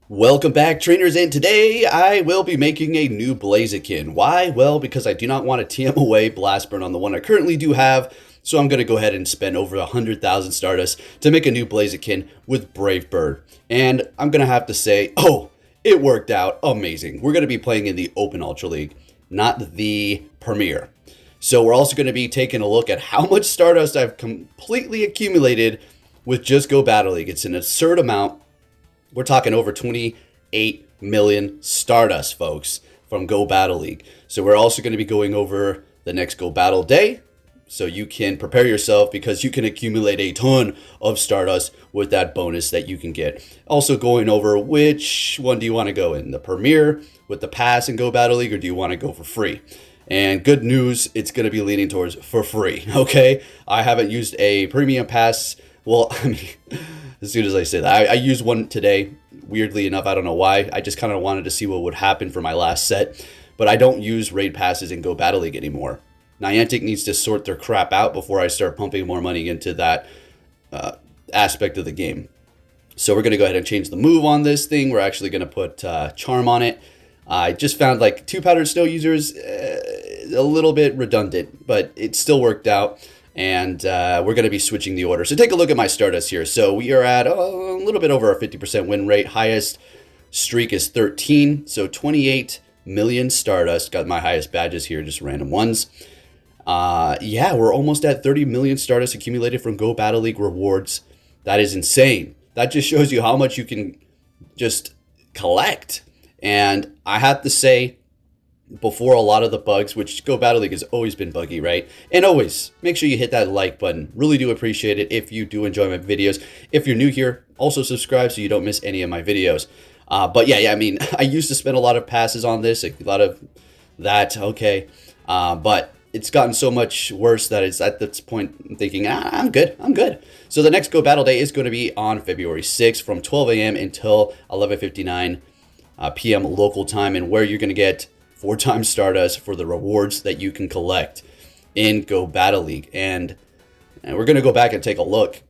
Welcome back, trainers, and today I will be making a new Blaziken. Why? Well, because I do not want to TM away Blast Burn on the one I currently do have, so I'm going to go ahead and spend over 100,000 Stardust to make a new Blaziken with Brave Bird. And I'm going to have to say, oh, it worked out amazing. We're going to be playing in the Open Ultra League, not the Premier. So we're also going to be taking a look at how much Stardust I've completely accumulated with just Go Battle League. It's an absurd amount. We're talking over 28 million Stardust, folks, from Go Battle League. So we're also going to be going over the next Go Battle Day, so you can prepare yourself because you can accumulate a ton of Stardust with that bonus that you can get. Also going over which one do you want to go in, the Premier with the pass and Go Battle League, or do you want to go for free? And good news, it's going to be leaning towards for free, okay? I haven't used a premium pass. Well, I mean, as soon as I say that, I used one today. Weirdly enough, I don't know why. I just kind of wanted to see what would happen for my last set. But I don't use raid passes in Go Battle League anymore. Niantic needs to sort their crap out before I start pumping more money into that aspect of the game. So we're going to go ahead and change the move on this thing. We're actually going to put Charm on it. I just found like 2 powdered snow users a little bit redundant, but it still worked out. And we're going to be switching the order. So take a look at my Stardust here. So we are at a little bit over a 50% win rate. Highest streak is 13. So 28 million Stardust. Got my highest badges here, just random ones. Yeah, we're almost at 30 million Stardust accumulated from Go Battle League rewards. That is insane. That just shows you how much you can just collect. And I have to say, before a lot of the bugs, which Go Battle League has always been buggy, right? And always make sure you hit that like button. Really do appreciate it if you do enjoy my videos. If you're new here, also subscribe so you don't miss any of my videos. But yeah, I mean, I used to spend a lot of passes on this, a lot of that, okay. But it's gotten so much worse that it's at this point I'm thinking, I'm good. So the next Go Battle Day is going to be on February 6th from 12 a.m. until 11:59 p.m. local time, and where you're going to get 4 times Stardust for the rewards that you can collect in Go Battle League. And we're going to go back and take a look.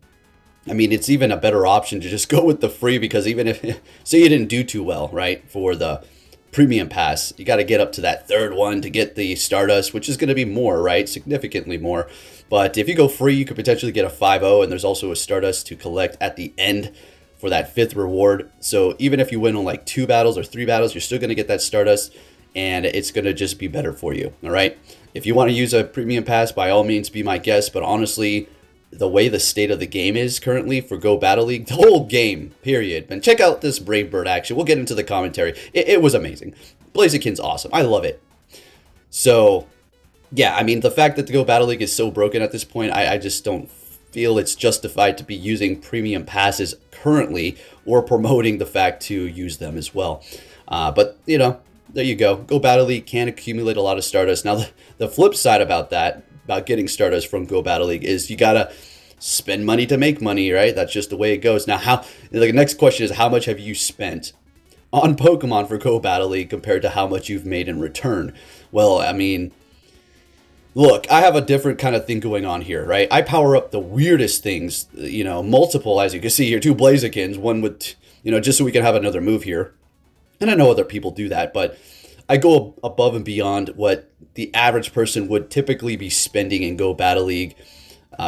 I mean, it's even a better option to just go with the free, because even if, say you didn't do too well, right, for the premium pass, you got to get up to that 3rd one to get the Stardust, which is going to be more, right, significantly more. But if you go free, you could potentially get a 5-0, and there's also a Stardust to collect at the end for that 5th reward. So even if you win on like 2 battles or 3 battles, you're still going to get that Stardust, and it's going to just be better for you, all right? If you want to use a premium pass, by all means, be my guest. But honestly, the way the state of the game is currently for Go Battle League, the whole game, period. And check out this Brave Bird action. We'll get into the commentary. It was amazing. Blaziken's awesome. I love it. So, yeah, I mean, the fact that the Go Battle League is so broken at this point, I just don't feel it's justified to be using premium passes currently or promoting the fact to use them as well. But, you know, there you go. Go Battle League can accumulate a lot of Stardust. Now, the flip side about that, about getting Stardust from Go Battle League, is you gotta spend money to make money, right? That's just the way it goes. Now, the next question is, how much have you spent on Pokemon for Go Battle League compared to how much you've made in return? Well, I mean, look, I have a different kind of thing going on here, right? I power up the weirdest things, you know, multiple, as you can see here, 2 Blazikens, one with, you know, just so we can have another move here. And I know other people do that, but I go above and beyond what the average person would typically be spending in Go Battle League,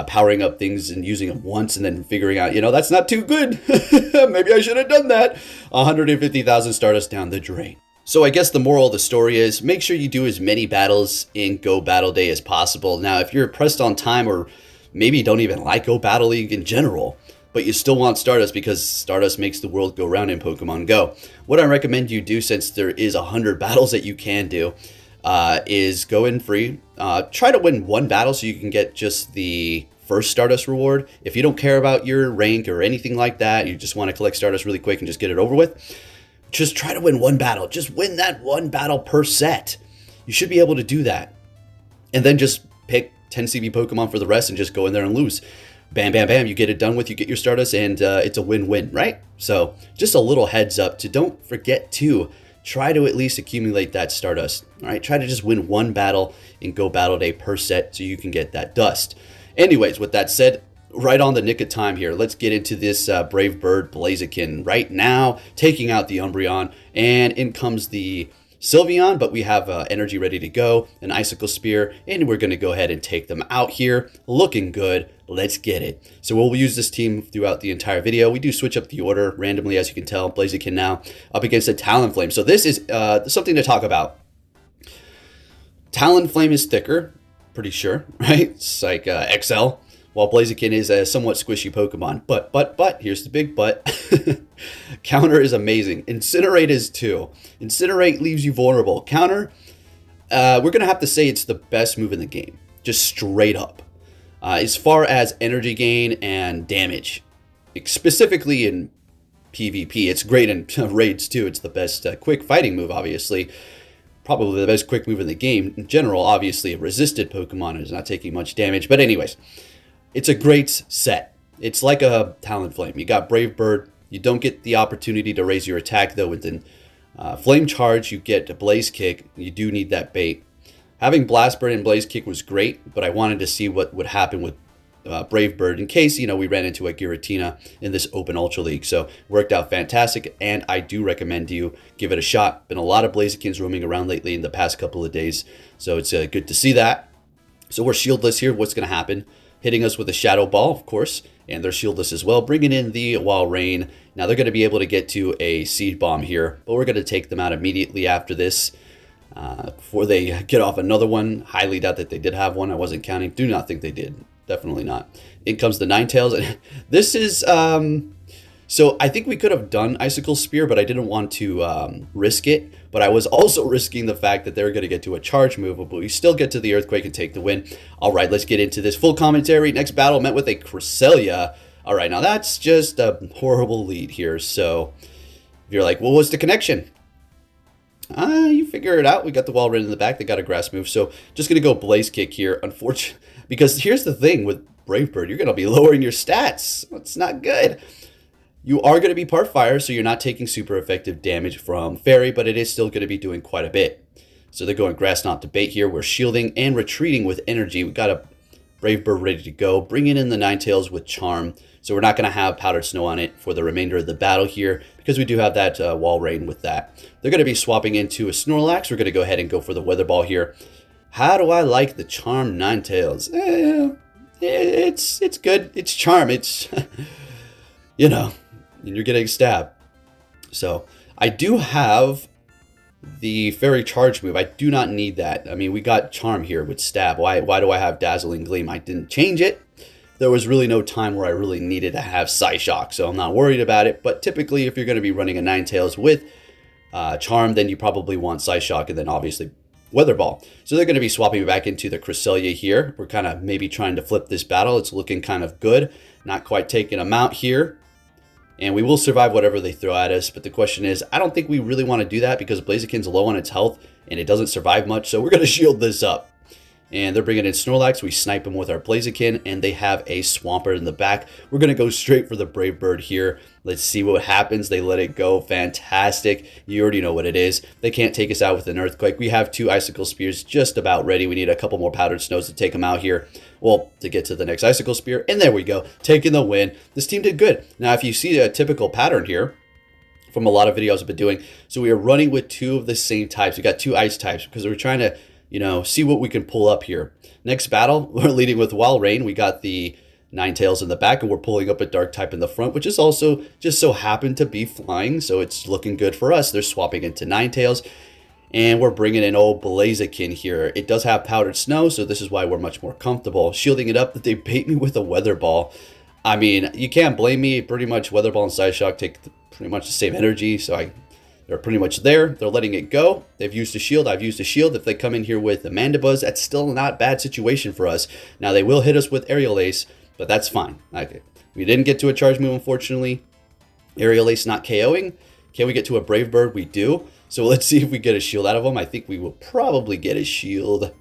powering up things and using them once and then figuring out, you know, that's not too good. Maybe I should have done that. 150,000 Stardust down the drain. So I guess the moral of the story is make sure you do as many battles in Go Battle Day as possible. Now, if you're pressed on time, or maybe don't even like Go Battle League in general, but you still want Stardust because Stardust makes the world go round in Pokemon Go, what I recommend you do, since there is 100 battles that you can do, is go in free. Try to win 1 battle so you can get just the first Stardust reward. If you don't care about your rank or anything like that, you just want to collect Stardust really quick and just get it over with, just try to win 1 battle. Just win that 1 battle per set. You should be able to do that. And then just pick 10 CB Pokemon for the rest and just go in there and lose. Bam, bam, bam, you get it done with, you get your Stardust, and it's a win-win, right? So just a little heads up to don't forget to try to at least accumulate that Stardust, all right? Try to just win 1 battle in Go Battle Day per set so you can get that dust. Anyways, with that said, right on the nick of time here. Let's get into this Brave Bird Blaziken right now, taking out the Umbreon, and in comes the Sylveon, but we have energy ready to go, an Icicle Spear, and we're going to go ahead and take them out here. Looking good. Let's get it. So we'll use this team throughout the entire video. We do switch up the order randomly, as you can tell. Blaziken now up against a Talonflame. So this is something to talk about. Talonflame is thicker, pretty sure, right? It's like XL. While Blaziken is a somewhat squishy Pokemon. But, here's the big but. Counter is amazing. Incinerate is too. Incinerate leaves you vulnerable. Counter, we're going to have to say it's the best move in the game. Just straight up. As far as energy gain and damage. Specifically in PvP. It's great in raids too. It's the best quick fighting move, obviously. Probably the best quick move in the game. In general, obviously, a resisted Pokemon is not taking much damage. But anyways. It's a great set. It's like a Talonflame. You got Brave Bird. You don't get the opportunity to raise your attack, though. With an Flame Charge, you get a Blaze Kick. You do need that bait. Having Blast Bird and Blaze Kick was great, but I wanted to see what would happen with Brave Bird in case, we ran into a Giratina in this Open Ultra League. So, worked out fantastic, and I do recommend you give it a shot. Been a lot of Blazikens roaming around lately in the past couple of days, so it's good to see that. So, we're shieldless here. What's going to happen? Hitting us with a Shadow Ball, of course, and they're shieldless as well, bringing in the Wild Rain. Now they're going to be able to get to a Seed Bomb here, but we're going to take them out immediately after this. Before they get off another one, highly doubt that they did have one. I wasn't counting. Do not think they did. Definitely not. In comes the Ninetales. This is... So I think we could have done Icicle Spear, but I didn't want to risk it. But I was also risking the fact that they're going to get to a charge move, but we still get to the Earthquake and take the win. All right, let's get into this full commentary. Next battle met with a Cresselia. All right, now that's just a horrible lead here. So if you're like, well, what's the connection? You figure it out. We got the Wall Rain in the back. They got a Grass move. So just going to go Blaze Kick here, unfortunately. Because here's the thing with Brave Bird. You're going to be lowering your stats. It's not good. You are going to be part fire, so you're not taking super effective damage from Fairy, but it is still going to be doing quite a bit. So they're going Grass Knot to bait here. We're shielding and retreating with energy. We've got a Brave Bird ready to go, bringing in the Ninetales with Charm. So we're not going to have Powdered Snow on it for the remainder of the battle here, because we do have that Wall Rain with that. They're going to be swapping into a Snorlax. We're going to go ahead and go for the Weather Ball here. How do I like the Charm Ninetales? It's good. It's Charm. It's, and you're getting stabbed. So I do have the Fairy Charge move. I do not need that. I mean, we got Charm here with Stab. Why do I have Dazzling Gleam? I didn't change it. There was really no time where I really needed to have Psyshock, so I'm not worried about it. But typically, if you're going to be running a Ninetales with Charm, then you probably want Psyshock and then obviously Weather Ball. So they're going to be swapping back into the Cresselia here. We're kind of maybe trying to flip this battle. It's looking kind of good. Not quite taking them out here. And we will survive whatever they throw at us. But the question is, I don't think we really want to do that because Blaziken's low on its health and it doesn't survive much. So we're going to shield this up. And they're bringing in Snorlax. We snipe him with our Blaziken. And they have a Swampert in the back. We're going to go straight for the Brave Bird here. Let's see what happens. They let it go. Fantastic. You already know what it is. They can't take us out with an Earthquake. We have 2 Icicle Spears just about ready. We need a couple more Powdered Snows to take them out here. Well, to get to the next Icicle Spear. And there we go. Taking the win. This team did good. Now, if you see a typical pattern here from a lot of videos I've been doing. So we are running with 2 of the same types. We got 2 ice types because we're trying to, see what we can pull up here. Next battle, we're leading with Wild Rain. We got the Ninetales in the back, and we're pulling up a Dark type in the front, which is also just so happened to be flying, so it's looking good for us. They're swapping into Ninetales, and we're bringing in old Blaziken here. It does have Powdered Snow, so this is why we're much more comfortable. Shielding it up, that they bait me with a Weather Ball. I mean, you can't blame me. Pretty much Weather Ball and Psyshock take pretty much the same energy, so they're pretty much there. They're letting it go. They've used a shield. I've used a shield. If they come in here with the Mandibuzz, that's still not a bad situation for us. Now, they will hit us with Aerial Ace, but that's fine. Okay. We didn't get to a charge move, unfortunately. Aerial Ace not KOing. Can we get to a Brave Bird? We do. So let's see if we get a shield out of them. I think we will probably get a shield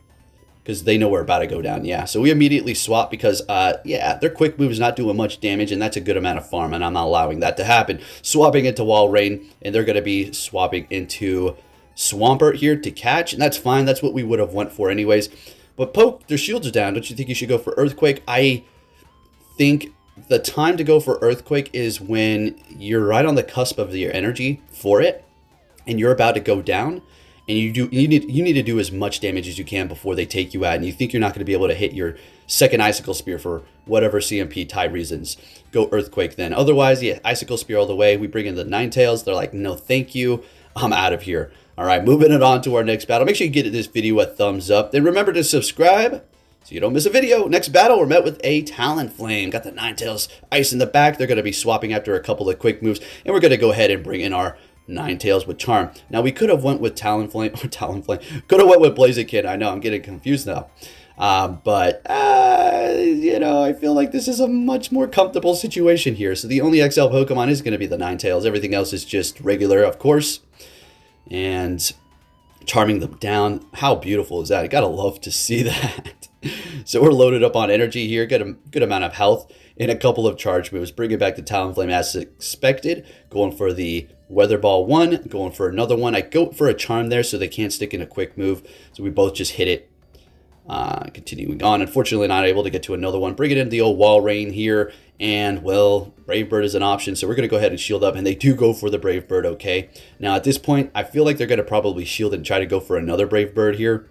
because they know we're about to go down. Yeah, so we immediately swap because, their quick move is not doing much damage, and that's a good amount of farm, and I'm not allowing that to happen. Swapping into Wall Rain, and they're going to be swapping into Swampert here to catch, and that's fine. That's what we would have went for anyways. But Poke, their shields are down. Don't you think you should go for Earthquake? I think the time to go for Earthquake is when you're right on the cusp of your energy for it, and you're about to go down, and you need to do as much damage as you can before they take you out, and you think you're not going to be able to hit your second Icicle Spear for whatever CMP type reasons. Go Earthquake then. Otherwise, yeah, Icicle Spear all the way. We bring in the Ninetales. They're like, no, thank you. I'm out of here. All right, moving it on to our next battle. Make sure you give this video a thumbs up. Then remember to subscribe so you don't miss a video. Next battle, we're met with a Talonflame. Got the Ninetales ice in the back. They're going to be swapping after a couple of quick moves, and we're going to go ahead and bring in our Ninetales with Charm. Now, we could have went with Talonflame, could have went with Blaziken. I know, I'm getting confused now. You know, I feel like this is a much more comfortable situation here. So the only XL Pokemon is going to be the Ninetales. Everything else is just regular, of course. And charming them down. How beautiful is that? I gotta love to see that. So we're loaded up on energy here. Got a good amount of health and a couple of charge moves. Bring it back to Talonflame as expected. Going for the Weather Ball 1. Going for another one. I go for a charm there so they can't stick in a quick move. So we both just hit it. Continuing on. Unfortunately, not able to get to another one. Bring it into the old Wall Rain here. And, well, Brave Bird is an option. So we're going to go ahead and shield up. And they do go for the Brave Bird, okay? Now, at this point, I feel like they're going to probably shield and try to go for another Brave Bird here.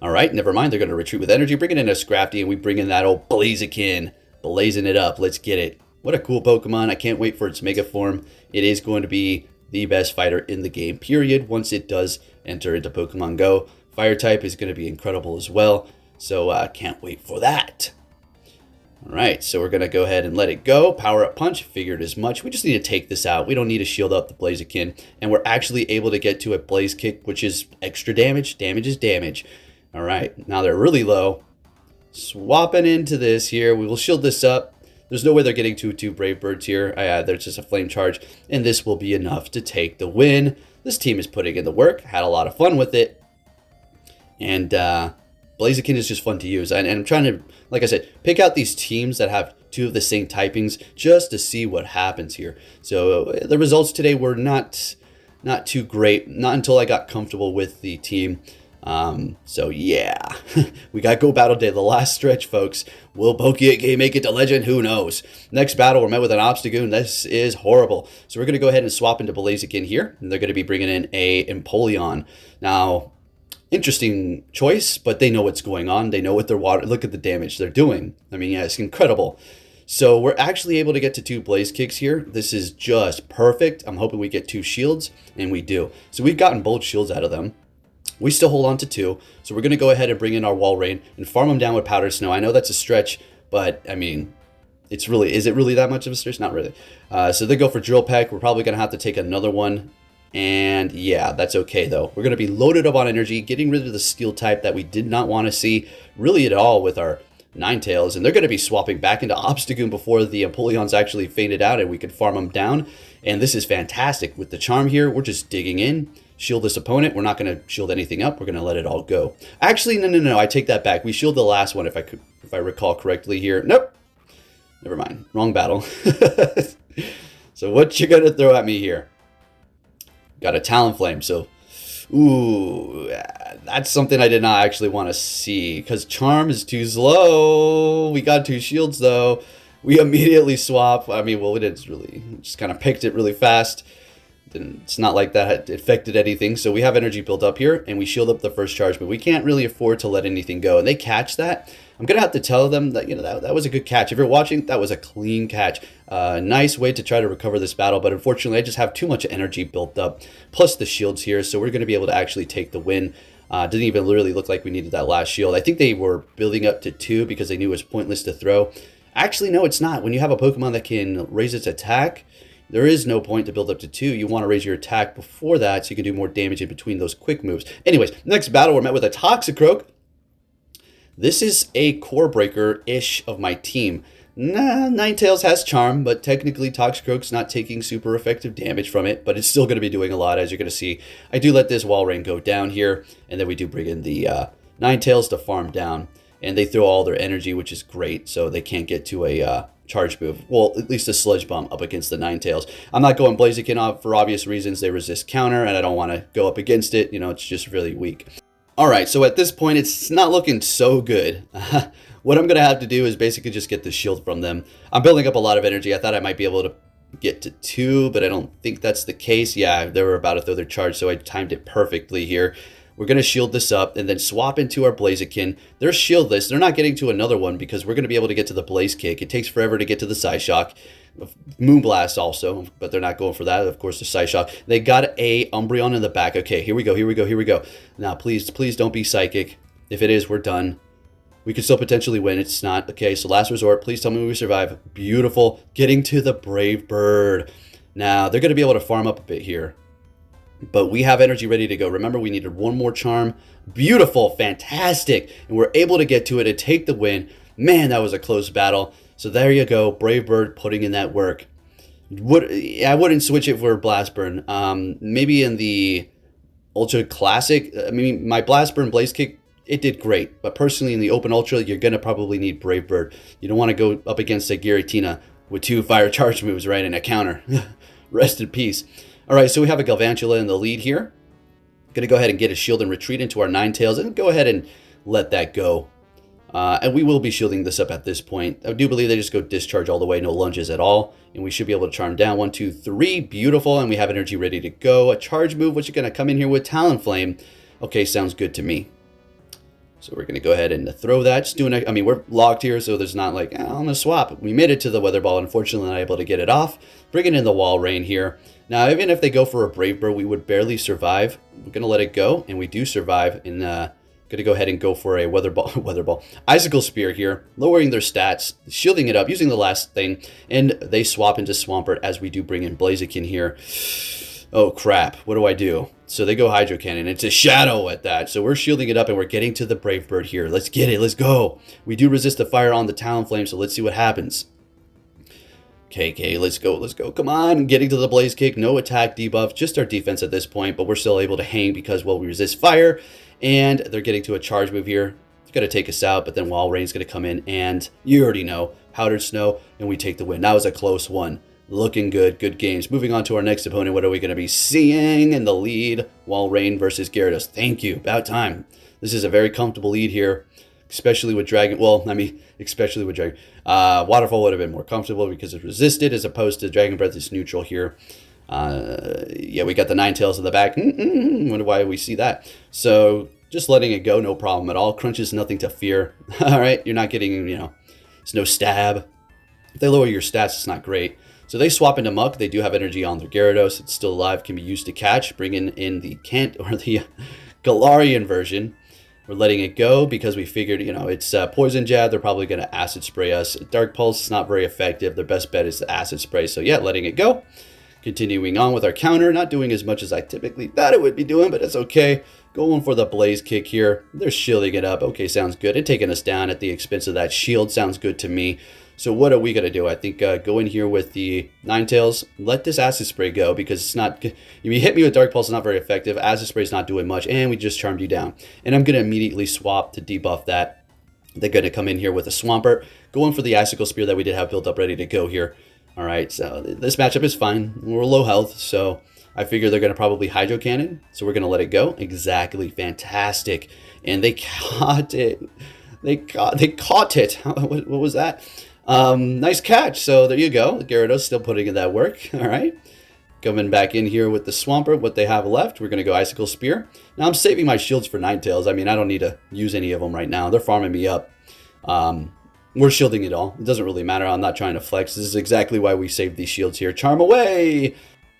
All right, never mind. They're going to retreat with energy. Bring it in a Scrafty. And we bring in that old Blaziken. Blazing it up. Let's get it. What a cool Pokemon. I can't wait for its Mega Form. It is going to be the best fighter in the game, period, once it does enter into Pokemon Go. Fire type is going to be incredible as well, so I can't wait for that. All right, so we're going to go ahead and let it go. Power Up Punch, figured as much. We just need to take this out. We don't need to shield up the Blaziken, and we're actually able to get to a Blaze Kick, which is extra damage. Damage is damage. All right, now they're really low. Swapping into this here. We will shield this up. There's no way they're getting two Brave Birds here. There's just a Flame Charge, and this will be enough to take the win. This team is putting in the work. Had a lot of fun with it. And Blaziken is just fun to use. And I'm trying to, like I said, pick out these teams that have two of the same typings just to see what happens here. So the results today were not too great. Not until I got comfortable with the team. So yeah, we got Go Battle Day, the last stretch, folks. Will Poké make it to Legend? Who knows? Next battle, we're met with an Obstagoon. This is horrible. So we're going to go ahead and swap into Blaziken here. And they're going to be bringing in a Empoleon. Now, interesting choice, but they know what's going on. They know what their water. Look at the damage they're doing. I mean, yeah, it's incredible. So we're actually able to get to 2 Blaze Kicks here. This is just perfect. I'm hoping we get 2 shields, and we do. So we've gotten both shields out of them. We still hold on to 2. So we're going to go ahead and bring in our Wall Rain and farm them down with Powder Snow. I know that's a stretch, but I mean, is it really that much of a stretch? Not really. So they go for Drill Peck. We're probably going to have to take another one. And yeah, that's okay though. We're going to be loaded up on energy, getting rid of the Steel type that we did not want to see really at all with our Ninetales. And they're going to be swapping back into Obstagoon before the Empoleons actually fainted out and we could farm them down. And this is fantastic. With the Charm here, we're just digging in. Shield this opponent. We're not going to shield anything up. We're going to let it all go. Actually, no. I take that back. We shield the last one if I recall correctly here. Nope. Never mind. Wrong battle. So what you going to throw at me here? Got a Talonflame, so ooh, that's something I did not actually want to see because Charm is too slow. We got 2 shields though. We immediately swap. I mean, well, we didn't really, just kind of picked it really fast. It's not like that affected anything. So we have energy built up here and we shield up the first charge, but we can't really afford to let anything go. And they catch that. I'm going to have to tell them that, you know, that was a good catch. If you're watching, that was a clean catch. Nice way to try to recover this battle, but unfortunately I just have too much energy built up, plus the shields here, so we're going to be able to actually take the win. Didn't even literally look like we needed that last shield. I think they were building up to 2 because they knew it was pointless to throw. Actually, no, it's not. When you have a Pokemon that can raise its attack, there is no point to build up to 2. You want to raise your attack before that so you can do more damage in between those quick moves. Anyways, next battle, we're met with a Toxicroak. This is a core breaker-ish of my team. Nah, Ninetales has Charm, but technically Toxicroak's not taking super effective damage from it, but it's still going to be doing a lot, as you're going to see. I do let this Wall Rain go down here, and then we do bring in the Ninetales to farm down. And they throw all their energy, which is great, so they can't get to a charge move. Well, at least a Sludge Bomb up against the Ninetales. I'm not going Blaziken off for obvious reasons. They resist counter, and I don't want to go up against it. You know, it's just really weak. All right, so at this point, it's not looking so good. What I'm going to have to do is basically just get the shield from them. I'm building up a lot of energy. I thought I might be able to get to 2, but I don't think that's the case. Yeah, they were about to throw their charge, so I timed it perfectly here. We're going to shield this up and then swap into our Blaziken. They're shieldless. They're not getting to another one because we're going to be able to get to the Blaze Kick. It takes forever to get to the Psyshock. Moonblast also, but they're not going for that. Of course, the Psyshock. They got a Umbreon in the back. Okay, here we go, here we go, here we go. Now, please, please don't be Psychic. If it is, we're done. We could still potentially win. It's not. Okay, so last resort. Please tell me we survive. Beautiful. Getting to the Brave Bird. Now, they're going to be able to farm up a bit here. But we have energy ready to go. Remember, we needed one more charm. Beautiful. Fantastic. And we're able to get to it and take the win. Man, that was a close battle. So there you go. Brave Bird putting in that work. I wouldn't switch it for Blast Burn. Maybe in the Ultra Classic. I mean, my Blast Burn Blaze Kick, it did great. But personally, in the Open Ultra, you're going to probably need Brave Bird. You don't want to go up against a Giratina with 2 fire charge moves, right, and a counter. Rest in peace. All right, so we have a Galvantula in the lead here. Going to go ahead and get a shield and retreat into our Ninetales and go ahead and let that go. And we will be shielding this up at this point. I do believe they just go discharge all the way, no lunges at all. And we should be able to charm down. 1, 2, 3. Beautiful. And we have energy ready to go. A charge move, which is going to come in here with Talonflame. Okay, sounds good to me. So we're going to go ahead and throw that. Just doing, I mean, we're locked here, so there's not like, I'm going to swap. We made it to the Weather Ball. Unfortunately, not able to get it off. Bringing in the Wall Rain here. Now, even if they go for a Brave Bird, we would barely survive. We're going to let it go, and we do survive. And going to go ahead and go for a Weather Ball. Icicle Spear here, lowering their stats, shielding it up, using the last thing. And they swap into Swampert as we do bring in Blaziken here. Oh, crap. What do I do? So they go Hydro Cannon. It's a Shadow at that. So we're shielding it up, and we're getting to the Brave Bird here. Let's get it. Let's go. We do resist the fire on the Talonflame, so let's see what happens. Okay, let's go, let's go. Come on, getting to the Blaze Kick. No attack debuff, just our defense at this point, but we're still able to hang because, well, we resist fire, and they're getting to a charge move here. It's going to take us out, but then Wall Rain's going to come in, and you already know, Powdered Snow, and we take the win. That was a close one. Looking good, good games. Moving on to our next opponent, what are we going to be seeing in the lead? Wall Rain versus Gyarados. Thank you, about time. This is a very comfortable lead here. Especially with Dragon, well, I mean, especially with Dragon. Waterfall would have been more comfortable because it's resisted as opposed to Dragon Breath is neutral here. Yeah, we got the Ninetales in the back. Wonder why we see that. So just letting it go, no problem at all. Crunch is nothing to fear. All right, you're not getting, it's no stab. If they lower your stats, it's not great. So they swap into Muck. They do have energy on their Gyarados. It's still alive, can be used to catch. Bringing in the the Galarian version. We're letting it go because we figured, it's Poison Jab. They're probably going to Acid Spray us. Dark Pulse is not very effective. Their best bet is the Acid Spray. So yeah, letting it go. Continuing on with our counter. Not doing as much as I typically thought it would be doing, but it's okay. Going for the Blaze Kick here. They're shielding it up. Okay, sounds good. And taking us down at the expense of that shield sounds good to me. So what are we going to do? I think go in here with the Ninetales. Let this Acid Spray go because it's not... If you hit me with Dark Pulse, it's not very effective. Acid Spray is not doing much, and we just charmed you down. And I'm going to immediately swap to debuff that. They're going to come in here with a Swampert. Going for the Icicle Spear that we did have built up ready to go here. All right, so this matchup is fine. We're low health, so I figure they're going to probably Hydro Cannon. So we're going to let it go. Exactly. Fantastic. And they caught it. They caught it. What was that? Nice catch. So there you go. Gyarados still putting in that work. All right. Coming back in here with the Swampert, what they have left. We're going to go Icicle Spear. Now I'm saving my shields for Ninetales. I mean, I don't need to use any of them right now. They're farming me up. We're shielding it all. It doesn't really matter. I'm not trying to flex. This is exactly why we saved these shields here. Charm away.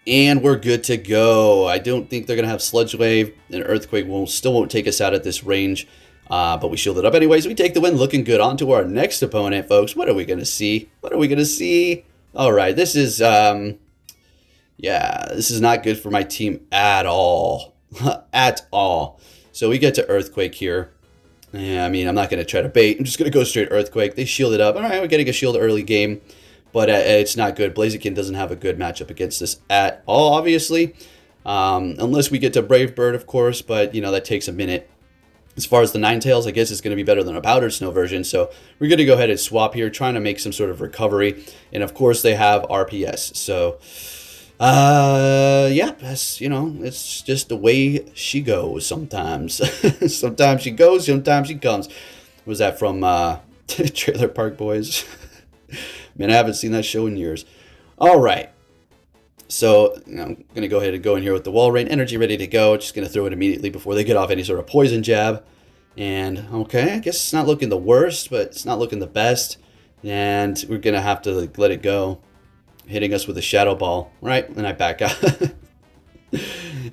And we're good to go. I don't think they're going to have Sludge Wave. And Earthquake still won't take us out at this range. But we shielded up anyways. We take the win. Looking good. On to our next opponent, folks. What are we going to see? What are we going to see? All right. This is, yeah, this is not good for my team at all. At all. So we get to Earthquake here. Yeah, I mean, I'm not going to try to bait. I'm just going to go straight Earthquake. They shielded up. All right, we're getting a shield early game. But it's not good. Blaziken doesn't have a good matchup against this at all, obviously. Unless we get to Brave Bird, of course. But, that takes a minute. As far as the Ninetales, I guess it's going to be better than a Powdered Snow version. So we're going to go ahead and swap here, trying to make some sort of recovery. And, of course, they have RPS. So, Yeah, that's, it's just the way she goes sometimes. Sometimes she goes, sometimes she comes. Was that from Trailer Park Boys? Man, I haven't seen that show in years. All right. So, I'm going to go ahead and go in here with the Wall Rain Energy ready to go. Just going to throw it immediately before they get off any sort of poison jab. And, okay, I guess it's not looking the worst, but it's not looking the best. And we're going to have to let it go. Hitting us with a Shadow Ball, right? And I back out.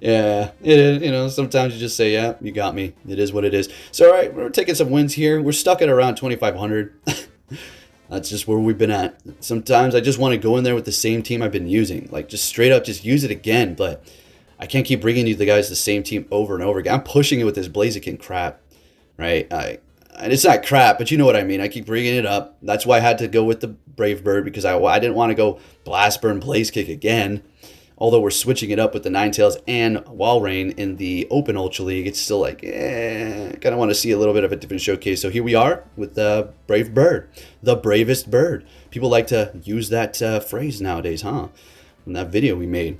Yeah, it is, sometimes you just say, yeah, you got me. It is what it is. So, all right, we're taking some wins here. We're stuck at around 2,500. That's just where we've been at. Sometimes I just want to go in there with the same team I've been using. Like, just straight up, just use it again. But I can't keep bringing you the guys the same team over and over again. I'm pushing it with this Blaziken crap, right? And it's not crap, but you know what I mean. I keep bringing it up. That's why I had to go with the Brave Bird, because I didn't want to go Blast Burn, Blaze Kick again. Although we're switching it up with the Ninetales and Wall Rain in the Open Ultra League, it's still like, kind of want to see a little bit of a different showcase. So here we are with the Brave Bird, the bravest bird. People like to use that phrase nowadays, huh? In that video we made,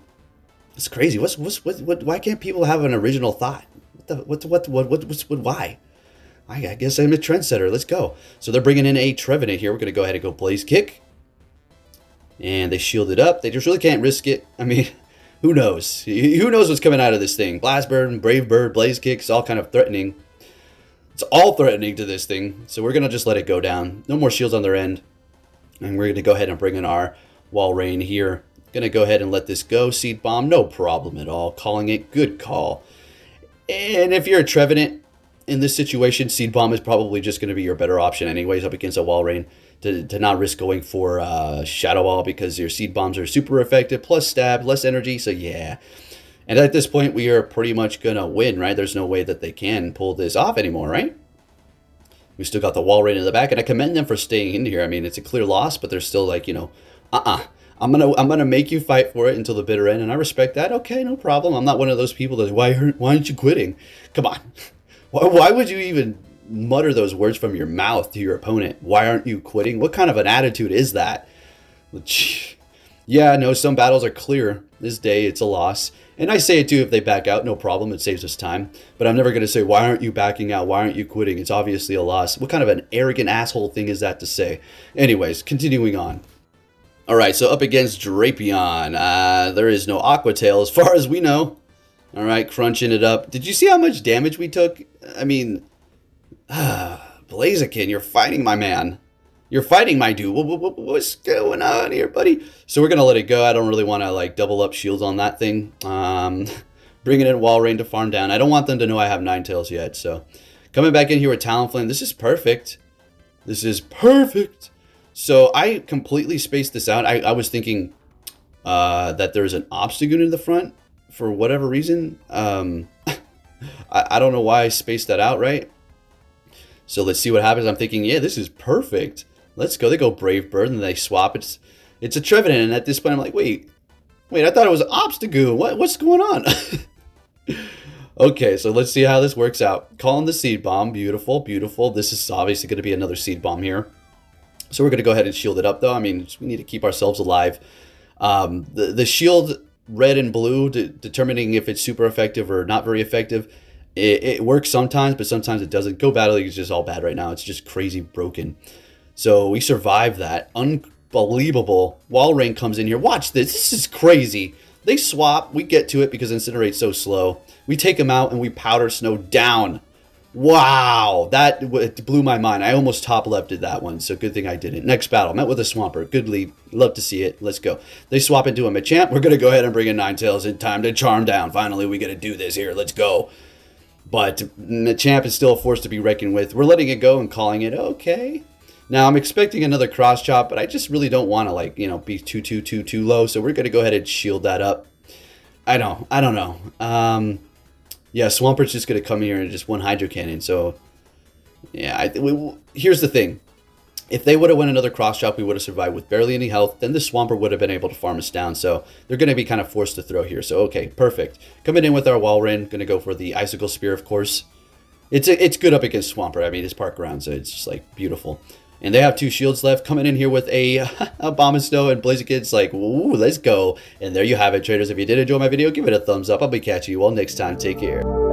it's crazy. Why can't people have an original thought? Why? I guess I'm a trendsetter. Let's go. So they're bringing in a Trevenant here. We're going to go ahead and go Blaze Kick. And they shield it up. They just really can't risk it. I mean, who knows? Who knows what's coming out of this thing? Blast Bird, Brave Bird, Blaze Kick. It's all kind of threatening. It's all threatening to this thing. So we're going to just let it go down. No more shields on their end. And we're going to go ahead and bring in our Wall Rain here. Going to go ahead and let this go. Seed Bomb, no problem at all. Calling it, good call. And if you're a Trevenant in this situation, Seed Bomb is probably just going to be your better option anyways up against a Wall Rain. To not risk going for Shadow Ball, because your Seed Bombs are super effective, plus stab, less energy, so yeah. And at this point, we are pretty much going to win, right? There's no way that they can pull this off anymore, right? We still got the Wall Rain in the back, and I commend them for staying in here. I mean, it's a clear loss, but they're still like, I'm gonna make you fight for it until the bitter end, and I respect that. Okay, no problem. I'm not one of those people that, why aren't you quitting? Come on. Why would you even mutter those words from your mouth to your opponent? Why aren't you quitting? What kind of an attitude is that? Yeah, no, some battles are clear. This day, it's a loss. And I say it too, if they back out, no problem. It saves us time. But I'm never going to say, why aren't you backing out? Why aren't you quitting? It's obviously a loss. What kind of an arrogant asshole thing is that to say? Anyways, continuing on. All right, so up against Drapion. There is no Aqua Tail as far as we know. All right, crunching it up. Did you see how much damage we took? I mean, Blaziken, you're fighting my man. You're fighting my dude. What's going on here, buddy? So we're going to let it go. I don't really want to like double up shields on that thing. Bringing in Wall Rain to farm down. I don't want them to know I have Ninetales yet. So coming back in here with Talonflame. This is perfect. This is perfect. So I completely spaced this out. I was thinking that there's an Obstagoon in the front for whatever reason. I don't know why I spaced that out, right? So let's see what happens. I'm thinking, yeah, this is perfect. Let's go. They go Brave Bird and they swap. It's a Trevenant, and at this point I'm like, wait, I thought it was Obstagoon. What's going on? Okay, so let's see how this works out. Calling the Seed Bomb. Beautiful, beautiful. This is obviously going to be another Seed Bomb here. So we're going to go ahead and shield it up, though. I mean, we need to keep ourselves alive. The shield red and blue, determining if it's super effective or not very effective, it works sometimes, but sometimes it doesn't. Go Battle League is just all bad right now. It's just crazy broken. So we survived that. Unbelievable. Wall Rain comes in here. Watch this. This is crazy. They swap. We get to it because Incinerate's so slow. We take them out and we Powder Snow down. Wow. That blew my mind. I almost top-lefted that one, so good thing I didn't. Next battle. Met with a Swampert. Good lead. Love to see it. Let's go. They swap into a Machamp. We're going to go ahead and bring in Ninetales in time to charm down. Finally, we got to do this here. Let's go. But Machamp is still a force to be reckoned with. We're letting it go and calling it okay. Now, I'm expecting another cross chop, but I just really don't want to, like, be too low. So we're going to go ahead and shield that up. I don't know. Yeah, Swampert's just going to come here and just one Hydro Cannon. So, yeah, here's the thing. If they would have won another cross chop, we would have survived with barely any health. Then the Swampert would have been able to farm us down. So they're going to be kind of forced to throw here. So, okay, perfect. Coming in with our Wall Rain. Going to go for the Icicle Spear, of course. It's good up against Swampert. I mean, it's park ground, so it's just, like, beautiful. And they have 2 shields left, coming in here with a Abomasnow and Blaziken's like, ooh, let's go. And there you have it, traders. If you did enjoy my video, give it a thumbs up. I'll be catching you all next time. Take care.